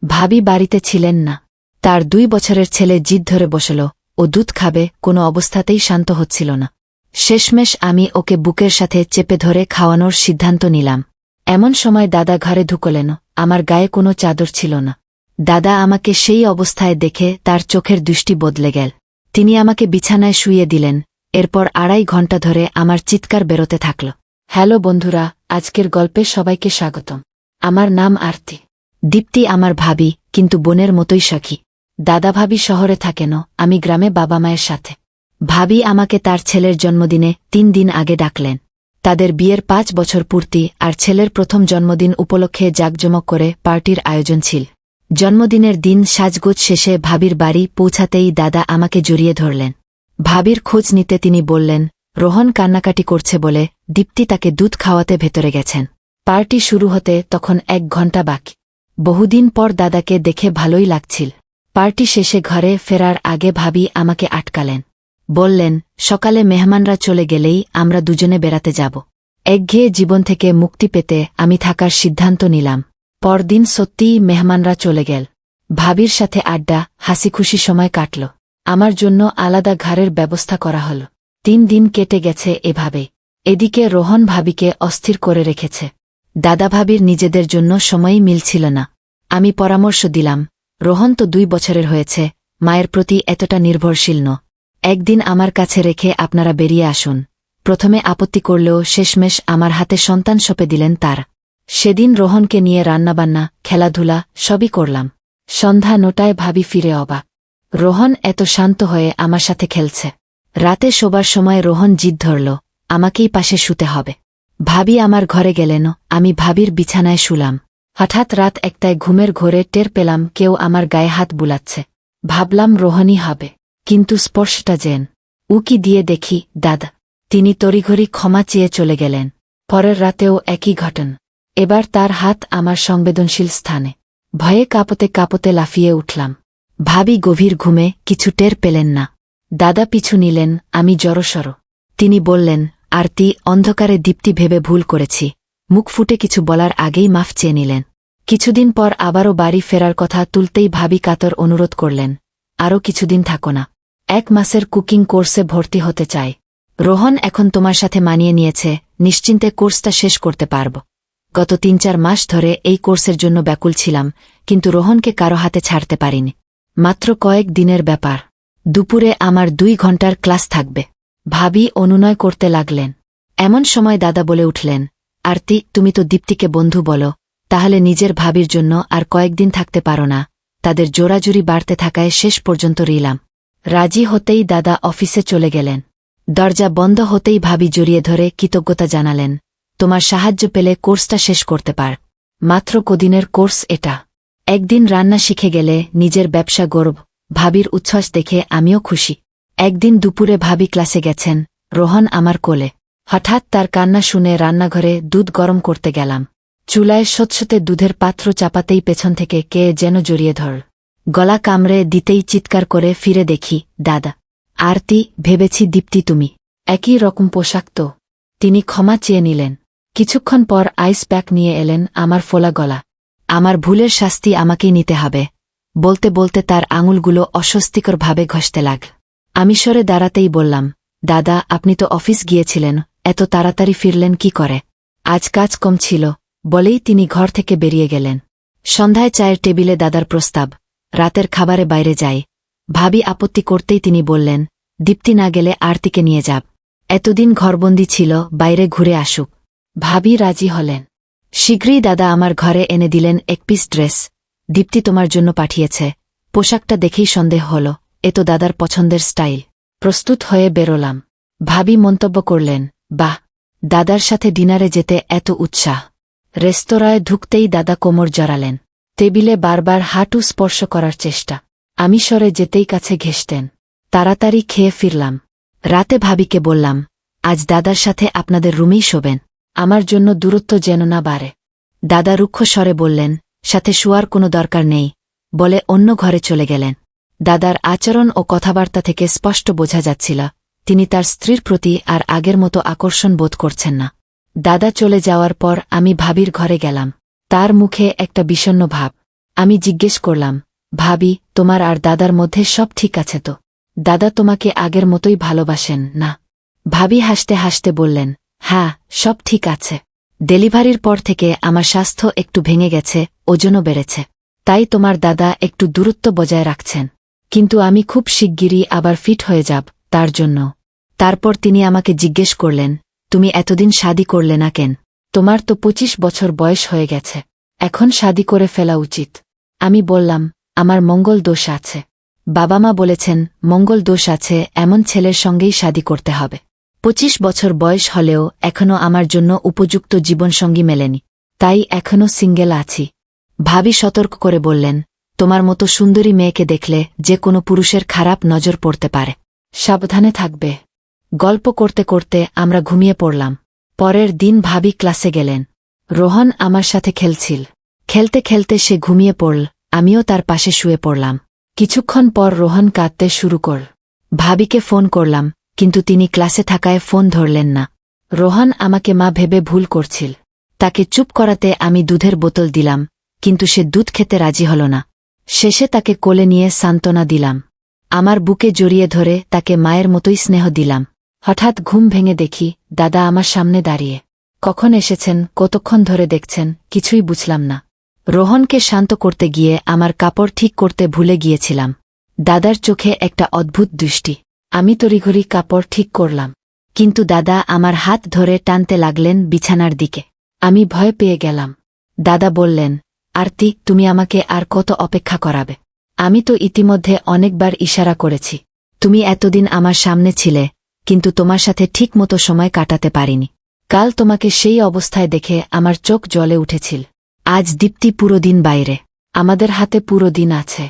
ভাবি বাড়িতে ছিলেন না। তার 2 বছরের ছেলে জিদ ধরে বসল, ও দুধ খাবে, কোনো অবস্থাতেই শান্ত হচ্ছিল না। শেষমেশ আমি ওকে বুকের সাথে চেপে ধরে খাওয়ানোর সিদ্ধান্ত নিলাম। এমন সময় দাদা ঘরে ঢুকলেন। আমার গায়ে কোনো চাদর ছিল না। দাদা আমাকে সেই অবস্থায় দেখে তার চোখের দৃষ্টি বদলে গেল। তিনি আমাকে বিছানায় শুইয়ে দিলেন। এরপর 2.5 ঘণ্টা ধরে আমার চিৎকার বেরোতে থাকল। হ্যালো বন্ধুরা, আজকের গল্পে সবাইকে স্বাগতম। আমার নাম আরতি। দীপ্তি আমার ভাবি, কিন্তু বোনের মতোই সখী। দাদা ভাবি শহরে থাকেন, আমি গ্রামে বাবা মায়ের সাথে। ভাবি আমাকে তার ছেলের জন্মদিনে 3 দিন আগে ডাকলেন। তাদের বিয়ের 5 বছর পূর্তি আর ছেলের প্রথম জন্মদিন উপলক্ষে জাঁকজমক করে পার্টির আয়োজন ছিল। জন্মদিনের দিন সাজগোজ শেষে ভাবির বাড়ি পৌঁছাতেই দাদা আমাকে জড়িয়ে ধরলেন। ভাবির খোঁজ নিতে তিনি বললেন, রোহন কান্নাকাটি করছে বলে দীপ্তি তাকে দুধ খাওয়াতে ভেতরে গেছেন। পার্টি শুরু হতে তখন 1 ঘণ্টা বাকি। বহুদিন পর দাদাকে দেখে ভালোই লাগছিল। পার্টি শেষে ঘরে ফেরার আগে ভাবি আমাকে আটকালেন। বললেন, সকালে মেহমানরা চলে গেলেই আমরা দুজনে বেড়াতে যাব। একঘেয়ে জীবন থেকে মুক্তি পেতে আমি থাকার সিদ্ধান্ত নিলাম। পরদিন সত্যিই মেহমানরা চলে গেল। ভাবির সাথে আড্ডা, হাসিখুশি সময় কাটল। আমার জন্য আলাদা ঘরের ব্যবস্থা করা হল। 3 দিন কেটে গেছে এভাবে। এদিকে রোহন ভাবিকে অস্থির করে রেখেছে। দাদা ভাবির নিজেদের জন্য সময়ই মিলছিল না। আমি পরামর্শ দিলাম, রোহন তো 2 বছরের হয়েছে, মায়ের প্রতি এতটা নির্ভরশীল ন। একদিন আমার কাছে রেখে আপনারা বেরিয়ে আসুন। প্রথমে আপত্তি করলেও শেষমেশ আমার হাতে সন্তান সঁপে দিলেন তার। সেদিন রোহনকে নিয়ে রান্নাবান্না, খেলাধুলা সবই করলাম। সন্ধ্যা 9টায় ভাবি ফিরে অবাক। রোহন এত শান্ত হয়ে আমার সাথে খেলছে। রাতে শোবার সময় রোহন জিদ ধরল, আমাকেই পাশে শুতে হবে। ভাবি আমার ঘরে গেলেন, আমি ভাবির বিছানায় শুলাম। হঠাৎ রাত 1টায় ঘুমের ঘোরে টের পেলাম কেউ আমার গায়ে হাত বুলাচ্ছে। ভাবলাম রোহনই হবে, কিন্তু স্পর্শটা যেন উকি দিয়ে দেখি দাদা। তিনি তড়িঘড়ি ক্ষমা চেয়ে চলে গেলেন। পরের রাতেও একই ঘটনা। এবার তার হাত আমার সংবেদনশীল স্থানে। ভয়ে কাঁপতে কাঁপতে লাফিয়ে উঠলাম। ভাবি গভীর ঘুমে, কিছু টের পেলেন না। দাদা পিছু নিলেন, আমি জড়সড়। তিনি বললেন, আরতি, অন্ধকারে দীপ্তি ভেবে ভুল করেছি। মুখ ফুটে কিছু বলার আগেই মাফ চেয়ে নিলেন। কিছুদিন পর আবারও বাড়ি ফেরার কথা তুলতেই ভাবি কাতর অনুরোধ করলেন, আরও কিছুদিন থাকো না। 1 মাসের কুকিং কোর্সে ভর্তি হতে চাই। রোহন এখন তোমার সাথে মানিয়ে নিয়েছে, নিশ্চিন্তে কোর্সটা শেষ করতে পারব। গত 3-4 মাস ধরে এই কোর্সের জন্য ব্যাকুল ছিলাম, কিন্তু রোহনকে কারো হাতে ছাড়তে পারিনি। মাত্র কয়েক দিনের ব্যাপার। দুপুরে আমার 2 ঘণ্টার ক্লাস থাকবে। ভাবি অনুনয় করতে লাগলেন। এমন সময় দাদা বলে উঠলেন, আরতি, তুমি তো দীপ্তিকে বন্ধু বলো, তাহলে নিজের ভাবির জন্য আর কয়েকদিন থাকতে পারো না? তাদের জোরাজুরি বাড়তে থাকায় শেষ পর্যন্ত রইলাম। রাজি হতেই দাদা অফিসে চলে গেলেন। দরজা বন্ধ হতেই ভাবি জড়িয়ে ধরে কৃতজ্ঞতা জানালেন, তোমার সাহায্য পেলে কোর্সটা শেষ করতে পার। মাত্র কদিনের কোর্স এটা। একদিন রান্না শিখে গেলে নিজের ব্যবসা গর্ব। ভাবির উচ্ছ্বাস দেখে আমিও খুশি। একদিন দুপুরে ভাবি ক্লাসে গেছেন, রোহন আমার কোলে। হঠাৎ তার কান্না শুনে রান্নাঘরে দুধ গরম করতে গেলাম। চুলায় স্বচ্ছতে দুধের পাত্র চাপাতেই পেছন থেকে কে যেন জড়িয়ে ধর। গলা কামড়ে দিতেই চিৎকার করে ফিরে দেখি দাদা। আরতি, ভেবেছি দীপ্তি তুমি। একই রকম পোশাক তো। তিনি ক্ষমা চেয়ে নিলেন। কিছুক্ষণ পর আইস প্যাক নিয়ে এলেন আমার ফোলা গলা। আমার ভুলের শাস্তি আমাকেই নিতে হবে, বলতে বলতে তার আঙুলগুলো অস্বস্তিকরভাবে ঘষতে লাগ। আমি সরে দাঁড়াতেই বললাম, দাদা, আপনি তো অফিস গিয়েছিলেন, এত তাড়াতাড়ি ফিরলেন কি করে? আজ কাজ কম ছিল, বলেই তিনি ঘর থেকে বেরিয়ে গেলেন। সন্ধ্যায় চায়ের টেবিলে দাদার প্রস্তাব, রাতের খাবারে বাইরে যাই। ভাবি আপত্তি করতেই তিনি বললেন, দীপ্তি না গেলে আরতিকে নিয়ে যাব। এতদিন ঘরবন্দি ছিল, বাইরে ঘুরে আসুক। ভাবি রাজি হলেন। শীঘ্রই দাদা আমার ঘরে এনে দিলেন 1 পিস ড্রেস। দীপ্তি তোমার জন্য পাঠিয়েছে। পোশাকটা দেখেই সন্দেহ হল, এ তো দাদার পছন্দের স্টাইল। প্রস্তুত হয়ে বেরোলাম। ভাবি মন্তব্য করলেন, বাহ, দাদার সাথে ডিনারে যেতে এত উৎসাহ। রেস্তোরাঁয় ঢুকতেই দাদা কোমর জড়ালেন। টেবিলে বারবার হাঁটু স্পর্শ করার চেষ্টা। আমি সরে যেতেই কাছে ঘেঁষতেন। তাড়াতাড়ি খেয়ে ফিরলাম। রাতে ভাবিকে বললাম, আজ দাদার সাথে আপনাদের রুমেই শোবেন, আমার জন্য দূরত্ব যেন না বাড়ে। দাদা রুক্ষ স্বরে বললেন, সাথে শোয়ার কোনো দরকার নেই, বলে অন্য ঘরে চলে গেলেন। দাদার আচরণ ও কথাবার্তা থেকে স্পষ্ট বোঝা যাচ্ছিল, তিনি তার স্ত্রীর প্রতি আর আগের মতো আকর্ষণ বোধ করছেন না। দাদা চলে যাওয়ার পর আমি ভাবির ঘরে গেলাম। তার মুখে একটা বিষণ্ণ ভাব। আমি জিজ্ঞেস করলাম, ভাবি, তোমার আর দাদার মধ্যে সব ঠিক আছে তো? দাদা তোমাকে আগের মতোই ভালোবাসেন না? ভাবি হাসতে হাসতে বললেন, হ্যাঁ, সব ঠিক আছে। ডেলিভারির পর থেকে আমার স্বাস্থ্য একটু ভেঙে গেছে, ওজনও বেড়েছে। তাই তোমার দাদা একটু দূরত্ব বজায় রাখছেন। কিন্তু আমি খুব শিগগিরই আবার ফিট হয়ে যাব, তার জন্য। তারপর তিনি আমাকে জিজ্ঞেস করলেন, তুমি এতদিন শাদী করলে না কেন? তোমার তো 25 বছর বয়স হয়ে গেছে। এখন শাদী করে ফেলা উচিত। আমি বললাম, আমার মঙ্গল দোষ আছে। বাবা মা বলেছেন, মঙ্গল দোষ আছে এমন ছেলের সঙ্গেই শাদী করতে হবে। 25 বছর বয়স হলেও এখনও আমার জন্য উপযুক্ত জীবনসঙ্গী মেলেনি। তাই এখনও সিঙ্গেল আছি। ভাবি সতর্ক করে বললেন, তোমার মতো সুন্দরী মেয়েকে দেখলে যে কোনো পুরুষের খারাপ নজর পড়তে পারে। সাবধানে থাকবে। গল্প করতে করতে আমরা ঘুমিয়ে পড়লাম। পরের দিন ভাবি ক্লাসে গেলেন। রোহন আমার সাথে খেলছিল। খেলতে খেলতে সে ঘুমিয়ে পড়ল, আমিও তার পাশে শুয়ে পড়লাম। কিছুক্ষণ পর রোহন কাঁদতে শুরু করল। ভাবিকে ফোন করলাম, কিন্তু তিনি ক্লাসে থাকায় ফোন ধরলেন না। রোহন আমাকে মা ভেবে ভুল করছিল। তাকে চুপ করাতে আমি দুধের বোতল দিলাম, কিন্তু সে দুধ খেতে রাজি হল না। শেষে তাকে কোলে নিয়ে সান্ত্বনা দিলাম। আমার বুকে জড়িয়ে ধরে তাকে মায়ের মতোই স্নেহ দিলাম। হঠাৎ ঘুম ভেঙে দেখি দাদা আমার সামনে দাঁড়িয়ে। কখন এসেছেন, কতক্ষণ ধরে দেখছেন, কিছুই বুঝলাম না। রোহনকে শান্ত করতে গিয়ে আমার কাপড় ঠিক করতে ভুলে গিয়েছিলাম। দাদার চোখে একটা অদ্ভুত দৃষ্টি। আমি তড়িঘড়ি কাপড় ঠিক করলাম। কিন্তু দাদা আমার হাত ধরে টানতে লাগলেন বিছানার দিকে। আমি ভয় পেয়ে গেলাম। দাদা বললেন, আরতি, তুমি আমাকে আর কত অপেক্ষা করাবে? আমি তো ইতিমধ্যে অনেকবার ইশারা করেছি। তুমি এতদিন আমার সামনে ছিলে, কিন্তু তোমার সাথে ঠিকমতো সময় কাটাতে পারিনি। কাল তোমাকে সেই অবস্থায় দেখে আমার চোখ জ্বলে উঠেছিল। আজ দীপ্তি পুরো দিন বাইরে। আমাদের হাতে পুরো দিন আছে।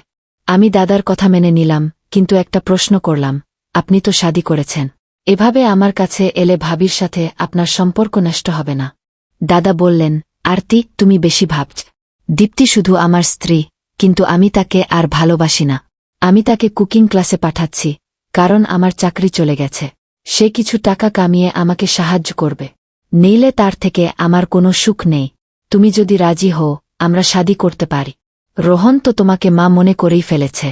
আমি দাদার কথা মেনে নিলাম, কিন্তু একটা প্রশ্ন করলাম, আপনি তো শাদী করেছেন। এভাবে আমার কাছে এলে ভাবির সাথে আপনার সম্পর্ক নষ্ট হবে না? দাদা বললেন, আরতি, তুমি বেশি ভাবছ। দীপ্তি শুধু আমার স্ত্রী, কিন্তু আমি তাকে আর ভালোবাসি না। আমি তাকে কুকিং ক্লাসে পাঠাচ্ছি, কারণ আমার চাকরি চলে গেছে। সে কিছু টাকা কামিয়ে আমাকে সাহায্য করবে। নইলে তার থেকে আমার কোনো সুখ নেই। তুমি যদি রাজি হও, আমরা শাদী করতে পারি। রোহন তো তোমাকে মা মনে করেই ফেলেছে।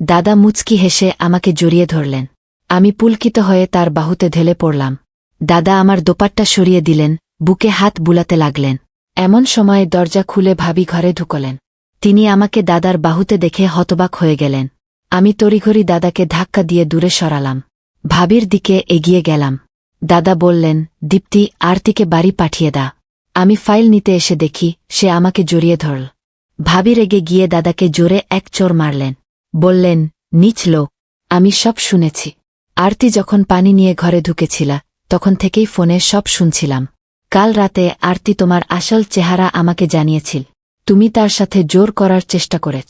দাদা মুচকি হেসে আমাকে জড়িয়ে ধরলেন। আমি পুলকিত হয়ে তার বাহুতে ঢেলে পড়লাম। দাদা আমার দোপাট্টা সরিয়ে দিলেন, বুকে হাত বুলাতে লাগলেন। এমন সময়ে দরজা খুলে ভাবি ঘরে ঢুকলেন। তিনি আমাকে দাদার বাহুতে দেখে হতবাক হয়ে গেলেন। আমি তড়িঘড়ি দাদাকে ধাক্কা দিয়ে দূরে সরালাম। ভাবির দিকে এগিয়ে গেলাম। দাদা বললেন, দীপ্তি, আরতিকে বাড়ি পাঠিয়ে দা। আমি ফাইল নিতে এসে দেখি সে আমাকে জড়িয়ে ধরল। ভাবি রেগে গিয়ে দাদাকে জোরে এক চড় মারলেন। বললেন, নীচ লোক। আমি সব শুনেছি। আরতি যখন পানি নিয়ে ঘরে ঢুকেছিল, তখন থেকেই ফোনে সব শুনছিলাম। কাল রাতে আরতি তোমার আসল চেহারা আমাকে জানিয়েছিল। তুমি তার সাথে জোর করার চেষ্টা করেছ।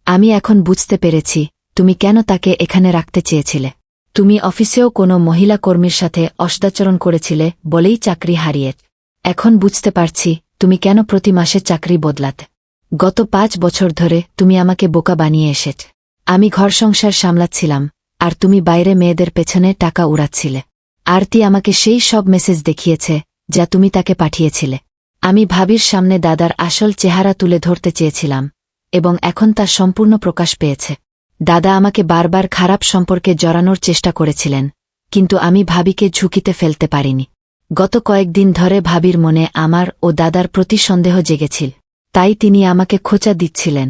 আমি এখন বুঝতে পেরেছি তুমি কেন তাকে এখানে রাখতে চেয়েছিলে। তুমি অফিসেও কোনো মহিলা কর্মীর সাথে অসদাচরণ করেছিলে বলেই চাকরি হারিয়েছ। এখন বুঝতে পারছি তুমি কেন প্রতি মাসে চাকরি বদলাতে। গত 5 বছর ধরে তুমি আমাকে বোকা বানিয়ে এসেছ। আমি ঘর সংসার সামলাচ্ছিলাম, আর তুমি বাইরে মেয়েদের পেছনে টাকা উড়াচ্ছিলে। আরতি আমাকে সেই সব মেসেজ দেখিয়েছে যা তুমি তাকে পাঠিয়েছিলে। আমি ভাবির সামনে দাদার আসল চেহারা তুলে ধরতে চেয়েছিলাম, এবং এখন তা সম্পূর্ণ প্রকাশ পেয়েছে। দাদা আমাকে বারবার খারাপ সম্পর্কে জড়ানোর চেষ্টা করেছিলেন, কিন্তু আমি ভাবিকে ঝুঁকিতে ফেলতে পারিনি। গত কয়েকদিন ধরে ভাবির মনে আমার ও দাদার প্রতি সন্দেহ জেগেছিল, তাই তিনি আমাকে খোঁচা দিচ্ছিলেন।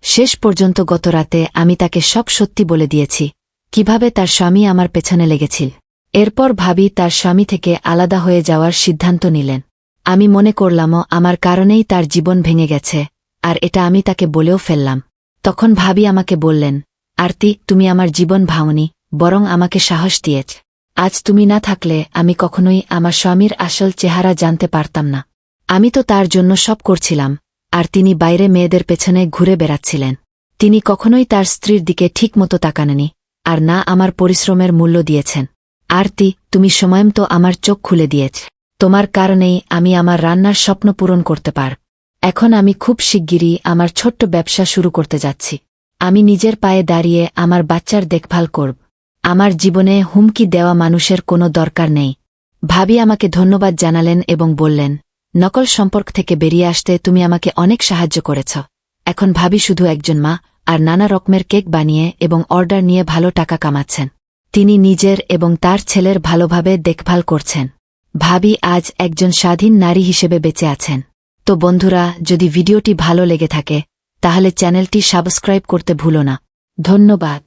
শেষ পর্যন্ত গত রাতে আমি তাকে সব সত্যি বলে দিয়েছি, কিভাবে তার স্বামী আমার পেছনে লেগেছিল। এরপর ভাবি তার স্বামী থেকে আলাদা হয়ে যাওয়ার সিদ্ধান্ত নিলেন। আমি মনে করলামও আমার কারণেই তার জীবন ভেঙে গেছে, আর এটা আমি তাকে বলেও ফেললাম। তখন ভাবি আমাকে বললেন, আরতি, তুমি আমার জীবন ভাঙনি, বরং আমাকে সাহস দিয়েছ। আজ তুমি না থাকলে আমি কখনোই আমার স্বামীর আসল চেহারা জানতে পারতাম না। আমি তো তার জন্য সব করছিলাম, আর তিনি বাইরে মেয়েদের পেছনে ঘুরে বেড়াচ্ছিলেন। তিনি কখনোই তার স্ত্রীর দিকে ঠিকমতো তাকাননি, আর না আমার পরিশ্রমের মূল্য দিয়েছেন। আরতি, তুমি সময়মতো আমার চোখ খুলে দিয়েছ। তোমার কারণেই আমি আমার রান্নার স্বপ্ন পূরণ করতে পার। এখন আমি খুব শিগগিরই আমার ছোট্ট ব্যবসা শুরু করতে যাচ্ছি। আমি নিজের পায়ে দাঁড়িয়ে আমার বাচ্চার দেখভাল করব। আমার জীবনে হুমকি দেওয়া মানুষের কোনো দরকার নেই। ভাবি আমাকে ধন্যবাদ জানালেন এবং বললেন, নকল সম্পর্ক থেকে বেরিয়ে আসতে তুমি আমাকে অনেক সাহায্য করেছ। এখন ভাবি শুধু একজন মা, আর নানা রকমের কেক বানিয়ে এবং অর্ডার নিয়ে ভালো টাকা কামাচ্ছেন। তিনি নিজের এবং তার ছেলের ভালোভাবে দেখভাল করছেন। ভাবি আজ একজন স্বাধীন নারী হিসেবে বেঁচে আছেন। তো বন্ধুরা, যদি ভিডিওটি ভালো লেগে থাকে তাহলে চ্যানেলটি সাবস্ক্রাইব করতে ভুলো না। ধন্যবাদ।